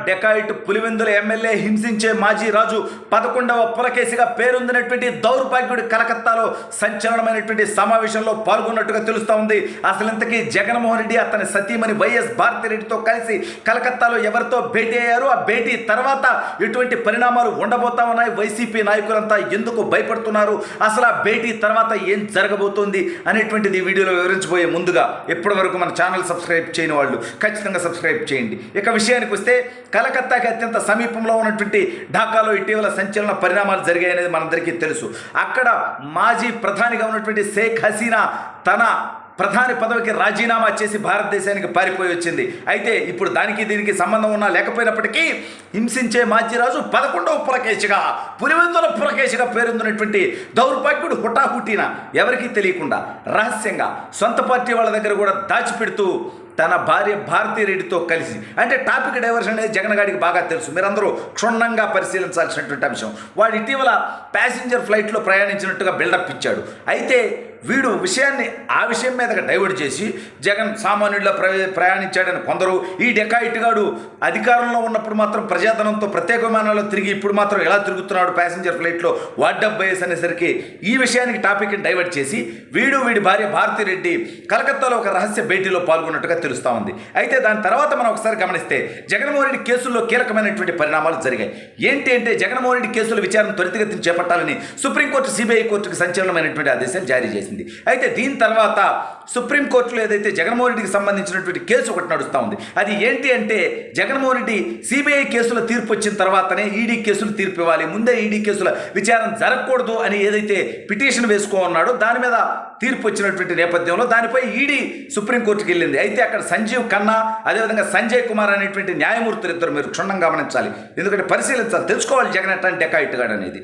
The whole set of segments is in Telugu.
డెకాయిట్ పులివెందుల ఎమ్మెల్యే హింసించే మాజీ రాజు 11వ పులకేసిగా పేరొందినటువంటి దౌర్భాగ్యుడి కలకత్తాలో సంచలనమైనటువంటి సమావేశంలో పాల్గొన్నట్టుగా తెలుస్తూ ఉంది. అసలు ఇంతకీ జగన్మోహన్ రెడ్డి అతని సతీమణి వైఎస్ భారతిరెడ్డితో కలిసి కలకత్తాలో ఎవరితో భేటీ అయ్యారు, ఆ భేటీ తర్వాత ఎటువంటి పరిణామాలు ఉండబోతా ఉన్నాయి, వైసీపీ నాయకులంతా ఎందుకు భయపడుతున్నారు, అసలు ఆ భేటీ తర్వాత ఏం జరగబోతోంది అనేటువంటిది ఈ వీడియోలో వివరించబోయే ముందుగా ఇప్పటి వరకు మన ఛానల్ సబ్స్క్రైబ్ చేయని వాళ్ళు ఖచ్చితంగా సబ్స్క్రైబ్ చేయండి. ఇక విషయానికి వస్తే కలకత్తాకి అత్యంత సమీపంలో ఉన్నటువంటి ఢాకాలో ఇటీవల సంచలన పరిణామాలు జరిగాయనేది మనందరికీ తెలుసు. అక్కడ మాజీ ప్రధానిగా ఉన్నటువంటి షేక్ హసీనా తన ప్రధాని పదవికి రాజీనామా చేసి భారతదేశానికి పారిపోయి వచ్చింది. అయితే ఇప్పుడు దానికి దీనికి సంబంధం ఉన్నా లేకపోయినప్పటికీ హింసించే మాజీరాజు 11వ పులకేసిగా పులివెందుల పులకేసిగా పేరొందినటువంటి దౌర్భాగ్యుడు హుటాహుటీన ఎవరికీ తెలియకుండా రహస్యంగా సొంత పార్టీ వాళ్ళ దగ్గర కూడా దాచిపెడుతూ తన భార్య భారతిరెడ్డితో కలిసి, అంటే టాపిక్ డైవర్షన్ అనేది జగన్ గారికి బాగా తెలుసు, మీరందరూ క్షుణ్ణంగా పరిశీలించాల్సినటువంటి అంశం. వాడు ఇటీవల ప్యాసింజర్ ఫ్లైట్లో ప్రయాణించినట్టుగా బిల్డప్ ఇచ్చాడు. అయితే వీడు విషయాన్ని ఆ విషయం మీదగా డైవర్ట్ చేసి జగన్ సామాన్యుడిలో ప్రయాణించాడని కొందరు, ఈ డెకాయిట్ గాడు అధికారంలో ఉన్నప్పుడు మాత్రం ప్రజాధనంతో ప్రత్యేక విమానాల్లో తిరిగి ఇప్పుడు మాత్రం ఎలా తిరుగుతున్నాడు ప్యాసింజర్ ఫ్లైట్లో వాడ్డబ్బేస్ అనేసరికి ఈ విషయానికి టాపిక్ని డైవర్ట్ చేసి వీడి భార్య భారతిరెడ్డి కలకత్తాలో ఒక రహస్య భేటీలో పాల్గొన్నట్టుగా తెలుస్తూ ఉంది. అయితే దాని తర్వాత మనం ఒకసారి గమనిస్తే జగన్మోహన్ రెడ్డి కేసుల్లో కీలకమైనటువంటి పరిణామాలు జరిగాయి. ఏంటి అంటే జగన్మోహన్ రెడ్డి కేసుల విచారణ త్వరితగతిని చేపట్టాలని సుప్రీంకోర్టు సిబిఐ కోర్టుకు సంచలనమైనటువంటి ఆదేశాలు జారీ చేసింది. అయితే దీని తర్వాత సుప్రీంకోర్టులో ఏదైతే జగన్మోహన్ రెడ్డికి సంబంధించినటువంటి కేసు ఒకటి నడుస్తూ ఉంది. అది ఏంటి అంటే జగన్మోహన్ రెడ్డి సిబిఐ కేసుల తీర్పు వచ్చిన తర్వాతనే ఈడీ కేసులు తీర్పు ఇవ్వాలి, ముందే ఈడీ కేసుల విచారణ జరగకూడదు అని ఏదైతే పిటిషన్ వేసుకోన్నాడో దాని మీద తీర్పు వచ్చినటువంటి నేపథ్యంలో దానిపై ఈడీ సుప్రీంకోర్టుకి వెళ్ళింది. అయితే అక్కడ సంజీవ్ ఖన్నా అదేవిధంగా సంజయ్ కుమార్ అనేటువంటి న్యాయమూర్తులు ఇద్దరు మీరు క్షుణ్ణంగా గమనించాలి, ఎందుకంటే పరిశీలించాలి, తెలుసుకోవాలి జగన్ ఎట్లాంటి డెకాయిట్ గాడు అనేది.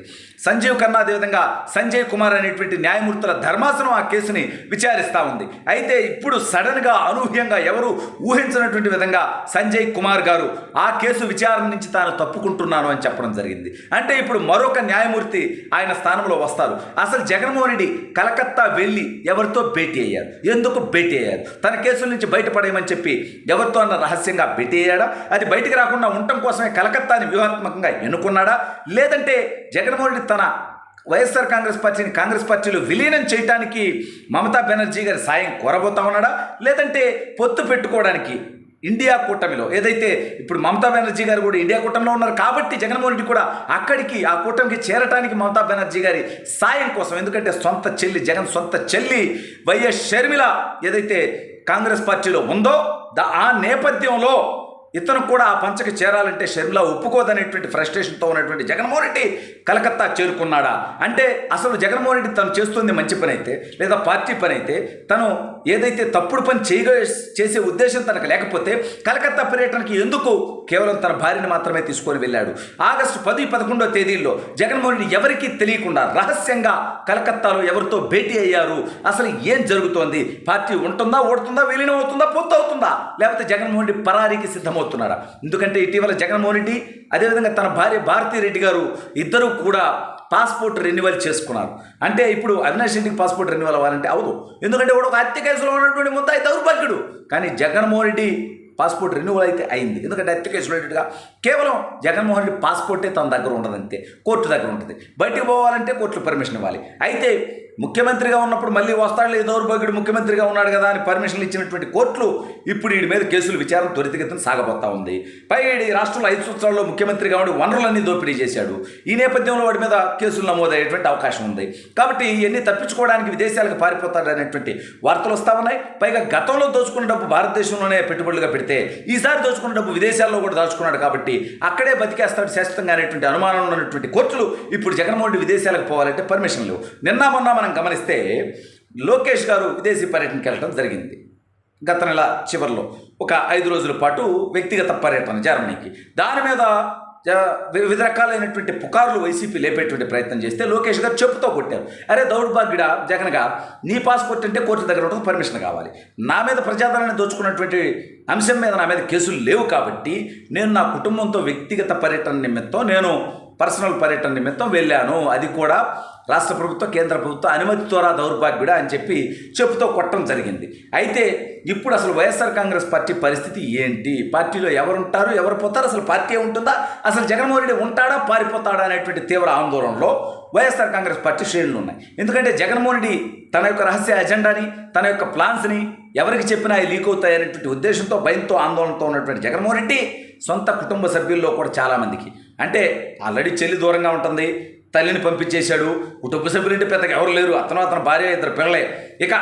సంజీవ్ ఖన్నా అదేవిధంగా సంజయ్ కుమార్ అనేటువంటి న్యాయమూర్తుల ధర్మాసనం ఆ కేసుని విచారిస్తూ ఉంది. అయితే ఇప్పుడు సడన్గా అనూహ్యంగా ఎవరు ఊహించినటువంటి విధంగా సంజయ్ కుమార్ గారు ఆ కేసు విచారణ నుంచి తాను తప్పుకుంటున్నాను అని చెప్పడం జరిగింది. అంటే ఇప్పుడు మరొక న్యాయమూర్తి ఆయన స్థానంలో వస్తారు. అసలు జగన్మోహన్ రెడ్డి కలకత్తా వెళ్ళి ఎవరితో భేటీ అయ్యారు, ఎందుకు భేటీ అయ్యారు, తన కేసుల నుంచి బయటపడేయమని చెప్పి ఎవరితో అన్న రహస్యంగా భేటీ అయ్యాడా, అది బయటికి రాకుండా ఉండటం కోసమే కలకత్తాని వ్యూహాత్మకంగా ఎన్నుకున్నాడా, లేదంటే జగన్మోహన్ రెడ్డి తన వైఎస్ఆర్ కాంగ్రెస్ పార్టీని కాంగ్రెస్ పార్టీలో విలీనం చేయడానికి మమతా బెనర్జీ గారి సాయం కోరబోతా ఉన్నాడా, లేదంటే పొత్తు పెట్టుకోవడానికి ఇండియా కూటమిలో ఏదైతే ఇప్పుడు మమతా బెనర్జీ గారు కూడా ఇండియా కూటమిలో ఉన్నారు కాబట్టి జగన్మోహన్ రెడ్డి కూడా అక్కడికి ఆ కూటమికి చేరటానికి మమతా బెనర్జీ గారి సాయం కోసం, ఎందుకంటే సొంత చెల్లి జగన్ సొంత చెల్లి వైఎస్ షర్మిల ఏదైతే కాంగ్రెస్ పార్టీలో ఉందో ఆ నేపథ్యంలో ఇతను కూడా ఆ పంచకి చేరాలంటే షర్మిల ఒప్పుకోదనేటువంటి ఫ్రస్ట్రేషన్తో ఉన్నటువంటి జగన్మోహన్ రెడ్డి కలకత్తా చేరుకున్నాడా, అంటే అసలు జగన్మోహన్ రెడ్డి తను చేస్తుంది మంచి పని అయితే లేదా పార్టీ పని అయితే తను ఏదైతే తప్పుడు పని చేసే ఉద్దేశం తనకు లేకపోతే కలకత్తా పర్యటనకి ఎందుకు కేవలం తన భార్యని మాత్రమే తీసుకొని వెళ్ళాడు. ఆగస్టు 10, 11 తేదీల్లో జగన్మోహన్ రెడ్డి ఎవరికీ తెలియకుండా రహస్యంగా కలకత్తాలో ఎవరితో భేటీ అయ్యారు, అసలు ఏం జరుగుతోంది, పార్టీ ఉంటుందా ఓడుతుందా విలీనం అవుతుందా పొత్తు అవుతుందా, లేకపోతే జగన్మోహన్ రెడ్డి పరారీకి సిద్ధమవుతున్నారా. ఎందుకంటే ఇటీవల జగన్మోహన్ రెడ్డి అదేవిధంగా తన భార్య భారతిరెడ్డి గారు ఇద్దరు కూడా పాస్పోర్ట్ రెన్యువల్ చేసుకున్నారు. అంటే ఇప్పుడు అవినాష్ రెడ్డికి పాస్పోర్ట్ రెన్యువల్ అవ్వాలంటే అవదు, ఎందుకంటే వాడు ఒక హత్య కేసులో ఉన్నటువంటి ముద్దాయి దౌర్భాగ్యుడు. కానీ జగన్మోహన్ రెడ్డి పాస్పోర్ట్ రెన్యువల్ అయితే అయింది, ఎందుకంటే హత్య కేసులో కేవలం జగన్మోహన్ రెడ్డి పాస్పోర్టే తన దగ్గర ఉండదంతే, కోర్టు దగ్గర ఉంటుంది. బయటికి పోవాలంటే కోర్టులో పర్మిషన్ ఇవ్వాలి. అయితే ముఖ్యమంత్రిగా ఉన్నప్పుడు మళ్ళీ వస్తాడు లేదు దౌర్భాగ్యుడు ముఖ్యమంత్రిగా ఉన్నాడు కదా అని పర్మిషన్లు ఇచ్చినటువంటి కోర్టులు ఇప్పుడు వీడి మీద కేసులు విచారణ త్వరితగతిన సాగబోతా ఉంది. పైగా ఈ రాష్ట్రంలో 5 సంవత్సరాల్లో ముఖ్యమంత్రిగా ఉండి వనరులన్నీ దోపిడీ చేశాడు. ఈ నేపథ్యంలో వాడి మీద కేసులు నమోదయ్యేటువంటి అవకాశం ఉంది. కాబట్టి ఇవన్నీ తప్పించుకోవడానికి విదేశాలకు పారిపోతాడు అనేటువంటి వార్తలు వస్తూ ఉన్నాయి. పైగా గతంలో దోచుకున్న డబ్బు భారతదేశంలోనే పెట్టుబడులుగా పెడితే ఈసారి దోచుకున్న డబ్బు విదేశాల్లో కూడా దాచుకున్నాడు కాబట్టి అక్కడే బతికేస్తాడు శాశ్వతంగా అనేటువంటి అనుమానం ఉన్నటువంటి కోర్టులు ఇప్పుడు జగన్మోహన్ రెడ్డి విదేశాలకు పోవాలంటే పర్మిషన్ లేవు. నిన్న మొన్న మనం గమనిస్తే లోకేష్ గారు విదేశీ పర్యటనకి వెళ్ళడం జరిగింది. గత నెల చివరిలో ఒక 5 రోజుల పాటు వ్యక్తిగత పర్యటన జర్మనీకి. దాని మీద వివిధ రకాలైనటువంటి పుకార్లు వైసీపీ లేపేటువంటి ప్రయత్నం చేస్తే లోకేష్ గారు చెప్పుతో కొట్టారు. అరే దౌర్భాగ్యుడా జగన్గా నీ పాస్పోర్ట్ అంటే కోర్టు దగ్గర ఉంటుంది, పర్మిషన్ కావాలి. నా మీద ప్రజాధనాన్ని దోచుకున్నటువంటి అంశం మీద నా మీద కేసులు లేవు కాబట్టి నేను నా కుటుంబంతో వ్యక్తిగత పర్యటన నిమిత్తం నేను పర్సనల్ పర్యటన నిమిత్తం వెళ్ళాను. అది కూడా రాష్ట్ర ప్రభుత్వం కేంద్ర ప్రభుత్వం అనుమతితోరా దౌర్భాగ్యుడా అని చెప్పుతో కొట్టడం జరిగింది. అయితే ఇప్పుడు అసలు వైఎస్ఆర్ కాంగ్రెస్ పార్టీ పరిస్థితి ఏంటి? పార్టీలో ఎవరుంటారు, ఎవరు పోతారు, అసలు పార్టీ ఉంటుందా, అసలు జగన్మోహన్ రెడ్డి ఉంటాడా పారిపోతాడా అనేటువంటి తీవ్ర ఆందోళనలో వైఎస్ఆర్ కాంగ్రెస్ పార్టీ శ్రేణులు ఉన్నాయి. ఎందుకంటే జగన్మోహన్ రెడ్డి తన యొక్క రహస్య అజెండాని, తన యొక్క ప్లాన్స్ని ఎవరికి చెప్పినా అవి లీక్ అవుతాయనేటువంటి ఉద్దేశంతో, భయంతో, ఆందోళనతో ఉన్నటువంటి జగన్మోహన్ రెడ్డి సొంత కుటుంబ సభ్యుల్లో కూడా చాలామందికి, అంటే ఆల్రెడీ చెల్లి దూరంగా ఉంటుంది, తల్లిని పంపించేశాడు, కుటుంబ సభ్యులంటే పెద్దగా ఎవరు లేరు, అతని భార్య, 2 పిల్లలే, ఇక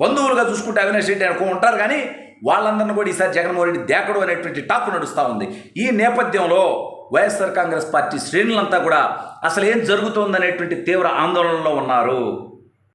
బంధువులుగా చూసుకుంటే అవినాష్ రెడ్డి అనుకో ఉంటారు. కానీ వాళ్ళందరినీ కూడా ఈసారి జగన్మోహన్ రెడ్డి దేకడు అనేటువంటి టాక్ నడుస్తూ ఉంది. ఈ నేపథ్యంలో వైఎస్ఆర్ కాంగ్రెస్ పార్టీ శ్రేణులంతా కూడా అసలు ఏం జరుగుతోందనేటువంటి తీవ్ర ఆందోళనలో ఉన్నారు.